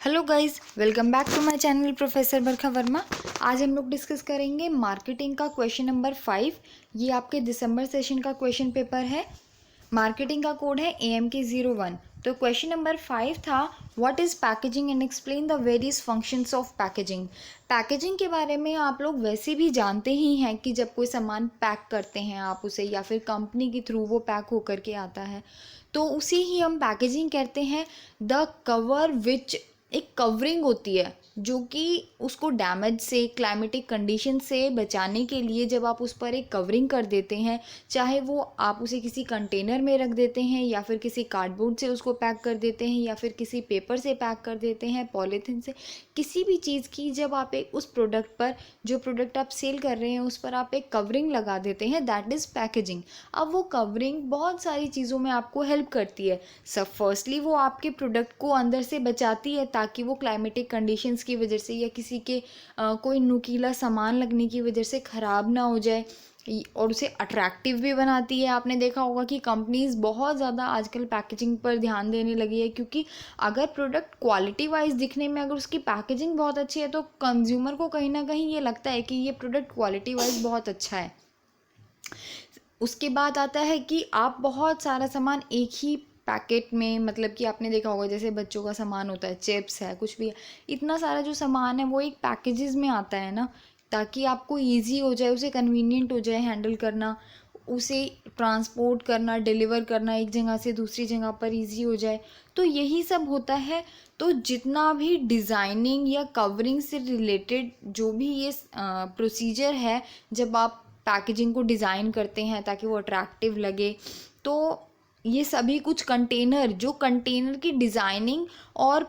Hello guys, welcome back to my channel professor Barkha Varma. आज हम लोग डिस्कस करेंगे मार्केटिंग का क्वेश्चन नंबर 5। ये आपके दिसंबर सेशन का क्वेश्चन पेपर है। मार्केटिंग का कोड है AMK01। तो क्वेश्चन नंबर 5 था, what is packaging and explain the various functions of packaging. Packaging के बारे में आप लोग वैसे भी जानते ही हैं कि जब कोई सामान पैक करते हैं आप उसे, या फिर कंपनी के थ्रू वो पैक होकर के आता है, तो उसे ही हम पैकेजिंग कहते हैं। द कवर विच, एक कवरिंग होती है जो कि उसको डैमेज से, क्लाइमेटिक कंडीशन से बचाने के लिए जब आप उस पर एक कवरिंग कर देते हैं, चाहे वो आप उसे किसी कंटेनर में रख देते हैं, या फिर किसी कार्डबोर्ड से उसको पैक कर देते हैं, या फिर किसी पेपर से पैक कर देते हैं, पॉलीथिन से, किसी भी चीज़ की जब आप एक उस प्रोडक्ट पर, जो प्रोडक्ट आप सेल कर रहे हैं उस पर आप एक कवरिंग लगा देते हैं, दैट इज़ पैकेजिंग। अब वो कवरिंग बहुत सारी चीज़ों में आपको हेल्प करती है। सब फर्स्टली वो आपके प्रोडक्ट को अंदर से बचाती है ताकि वो क्लाइमेटिक कंडीशंस की वजह से या किसी के कोई नुकीला सामान लगने की वजह से ख़राब ना हो जाए, और उसे अट्रैक्टिव भी बनाती है। आपने देखा होगा कि कंपनीज़ बहुत ज़्यादा आजकल पैकेजिंग पर ध्यान देने लगी है, क्योंकि अगर प्रोडक्ट क्वालिटी वाइज दिखने में अगर उसकी पैकेजिंग बहुत अच्छी है तो कंज्यूमर को कहीं ना कहीं ये लगता है कि ये प्रोडक्ट क्वालिटी वाइज बहुत अच्छा है। उसके बाद आता है कि आप बहुत सारा सामान एक ही पैकेट में, मतलब कि आपने देखा होगा जैसे बच्चों का सामान होता है, चिप्स है, कुछ भी है, इतना सारा जो सामान है वो एक पैकेजेस में आता है ना, ताकि आपको इजी हो जाए, उसे कन्वीनियंट हो जाए हैंडल करना, उसे ट्रांसपोर्ट करना, डिलीवर करना एक जगह से दूसरी जगह पर इजी हो जाए। तो यही सब होता है। तो जितना भी डिज़ाइनिंग या कवरिंग से रिलेटेड जो भी ये प्रोसीजर है, जब आप पैकेजिंग को डिज़ाइन करते हैं ताकि वो अट्रैक्टिव लगे, तो ये सभी कुछ कंटेनर, जो कंटेनर की डिज़ाइनिंग और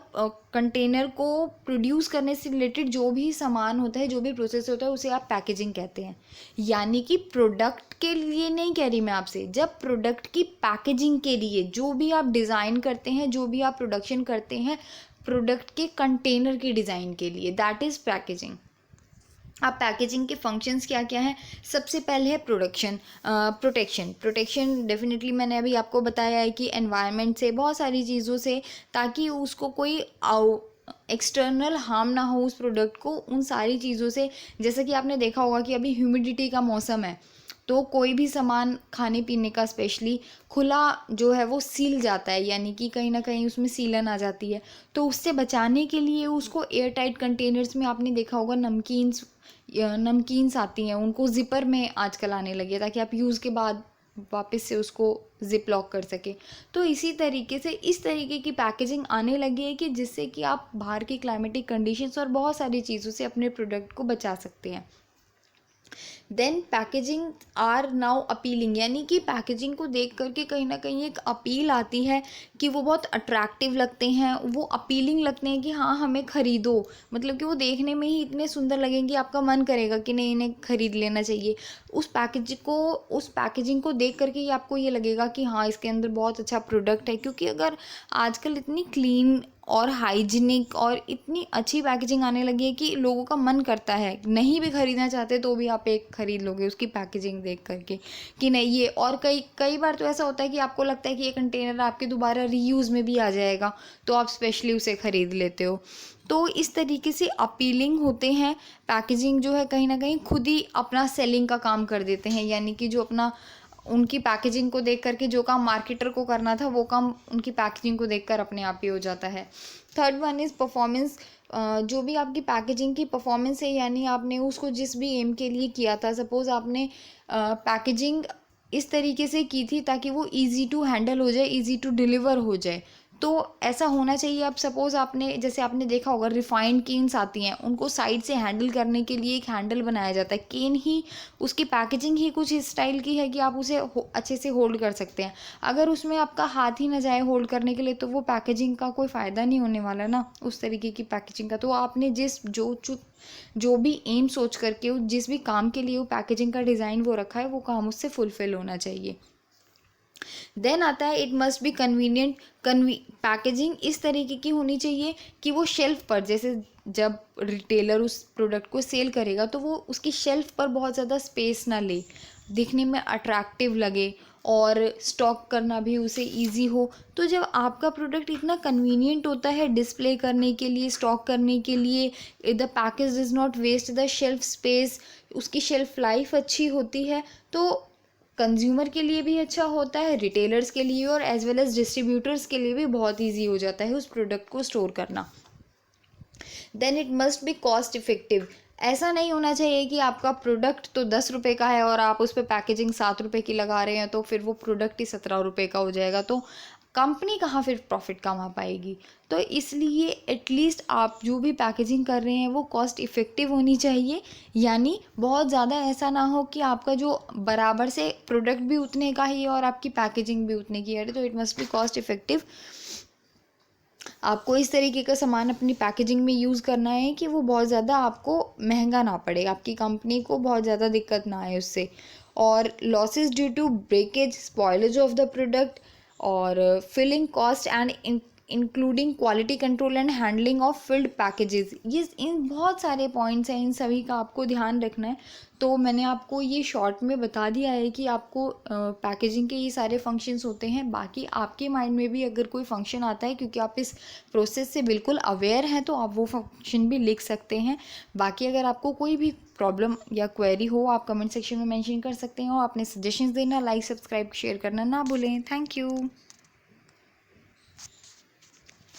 कंटेनर को प्रोड्यूस करने से रिलेटेड जो भी सामान होता है, जो भी प्रोसेस होता है, उसे आप पैकेजिंग कहते हैं। यानी कि प्रोडक्ट के लिए नहीं कह रही मैं आपसे, जब प्रोडक्ट की पैकेजिंग के लिए जो भी आप डिज़ाइन करते हैं, जो भी आप प्रोडक्शन करते हैं प्रोडक्ट के कंटेनर की डिज़ाइन के लिए, दैट इज़ पैकेजिंग। अब पैकेजिंग के फंक्शंस क्या क्या हैं। सबसे पहले है प्रोटेक्शन डेफिनेटली मैंने अभी आपको बताया है कि एनवायरनमेंट से, बहुत सारी चीज़ों से, ताकि उसको कोई एक्सटर्नल हार्म ना हो उस प्रोडक्ट को, उन सारी चीज़ों से। जैसा कि आपने देखा होगा कि अभी ह्यूमिडिटी का मौसम है, तो कोई भी सामान खाने पीने का स्पेशली खुला जो है वो सील जाता है, यानी कि कहीं ना कहीं उसमें सीलन आ जाती है। तो उससे बचाने के लिए उसको एयर टाइट कंटेनर्स में, आपने देखा होगा नमकीन्स आती हैं, उनको ज़िपर में आजकल आने लगी है, ताकि आप यूज़ के बाद वापस से उसको ज़िप लॉक कर सके। तो इसी तरीके से इस तरीके की पैकेजिंग आने लगी है कि जिससे कि आप बाहर की क्लाइमेटिक कंडीशंस और बहुत सारी चीज़ों से अपने प्रोडक्ट को बचा सकते हैं। Then packaging are now appealing, यानी कि पैकेजिंग को देख करके कहीं ना कहीं एक अपील आती है कि वो बहुत अट्रैक्टिव लगते हैं, वो अपीलिंग लगते हैं कि हाँ हमें ख़रीदो, मतलब कि वो देखने में ही इतने सुंदर लगेंगे, आपका मन करेगा कि नहीं, इन्हें ख़रीद लेना चाहिए। उस पैकेजिंग को देख करके ही आपको ये लगेगा कि हाँ इसके अंदर बहुत अच्छा प्रोडक्ट है। क्योंकि अगर आजकल इतनी क्लीन और हाइजीनिक और इतनी अच्छी पैकेजिंग आने लगी है कि लोगों का मन करता है, नहीं भी ख़रीदना चाहते तो भी आप एक ख़रीद लोगे उसकी पैकेजिंग देख करके कि नहीं ये। और कई कई बार तो ऐसा होता है कि आपको लगता है कि ये कंटेनर आपके दोबारा रीयूज़ में भी आ जाएगा, तो आप स्पेशली उसे ख़रीद लेते हो। तो इस तरीके से अपीलिंग होते हैं। पैकेजिंग जो है कहीं ना कहीं खुद ही अपना सेलिंग का काम कर देते हैं, यानी कि जो अपना, उनकी पैकेजिंग को देख करके जो काम मार्केटर को करना था वो काम उनकी पैकेजिंग को देखकर अपने आप ही हो जाता है। Third one is performance. जो भी आपकी पैकेजिंग की परफॉर्मेंस है, यानी आपने उसको जिस भी एम के लिए किया था, सपोज़ आपने पैकेजिंग इस तरीके से की थी ताकि वो ईज़ी टू हैंडल हो जाए, ईज़ी टू डिलीवर हो जाए, तो ऐसा होना चाहिए। अब सपोज़ आपने, जैसे आपने देखा होगा रिफाइंड केन्स आती हैं, उनको साइड से हैंडल करने के लिए एक हैंडल बनाया जाता है। केन ही, उसकी पैकेजिंग ही कुछ इस स्टाइल की है कि आप उसे अच्छे से होल्ड कर सकते हैं। अगर उसमें आपका हाथ ही ना जाए होल्ड करने के लिए, तो वो पैकेजिंग का कोई फ़ायदा नहीं होने वाला ना, उस तरीके की पैकेजिंग का। तो आपने जो भी एम सोच करके, जिस भी काम के लिए वो पैकेजिंग का डिज़ाइन वो रखा है, वो काम उससे फुलफ़िल होना चाहिए। देन आता है it must be convenient. Packaging इस तरीके की होनी चाहिए कि वो शेल्फ पर, जैसे जब रिटेलर उस प्रोडक्ट को सेल करेगा तो वो उसकी शेल्फ पर बहुत ज़्यादा स्पेस ना ले, दिखने में अट्रैक्टिव लगे और स्टॉक करना भी उसे इजी हो। तो जब आपका प्रोडक्ट इतना कन्वीनियंट होता है डिस्प्ले करने के लिए, स्टॉक करने के लिए, the package does not waste the shelf space, उसकी शेल्फ लाइफ अच्छी होती है, तो कंज्यूमर के लिए भी अच्छा होता है, रिटेलर्स के लिए और एज वेल एज डिस्ट्रीब्यूटर्स के लिए भी बहुत ईजी हो जाता है उस प्रोडक्ट को स्टोर करना। Then it must be cost effective. ऐसा नहीं होना चाहिए कि आपका प्रोडक्ट तो 10 रुपये का है और आप उस पर पैकेजिंग 7 रुपये की लगा रहे हैं, तो फिर वो प्रोडक्ट ही 17 रुपये का हो जाएगा, तो कंपनी कहाँ फिर प्रॉफिट कमा पाएगी। तो इसलिए एटलीस्ट आप जो भी पैकेजिंग कर रहे हैं वो कॉस्ट इफ़ेक्टिव होनी चाहिए, यानी बहुत ज़्यादा ऐसा ना हो कि आपका जो बराबर से प्रोडक्ट भी उतने का ही है और आपकी पैकेजिंग भी उतने की है। तो it must be cost effective. आपको इस तरीके का सामान अपनी पैकेजिंग में यूज़ करना है कि वो बहुत ज़्यादा आपको महंगा ना पड़े, आपकी कंपनी को बहुत ज़्यादा दिक्कत ना आए उससे। और losses due to breakage, spoilage of the product और filling cost and including quality control and handling of filled packages, ये इन बहुत सारे पॉइंट्स हैं, इन सभी का आपको ध्यान रखना है। तो मैंने आपको ये शॉर्ट में बता दिया है कि आपको पैकेजिंग के ये सारे फंक्शंस होते हैं। बाकी आपके माइंड में भी अगर कोई फंक्शन आता है, क्योंकि आप इस प्रोसेस से बिल्कुल अवेयर हैं, तो आप वो फंक्शन भी लिख सकते हैं। बाकी अगर आपको कोई भी प्रॉब्लम या क्वेरी हो, आप कमेंट सेक्शन में मेंशन कर सकते हैं और अपने सजेशंस देना, लाइक, सब्सक्राइब, शेयर करना ना भूलें। Thank you.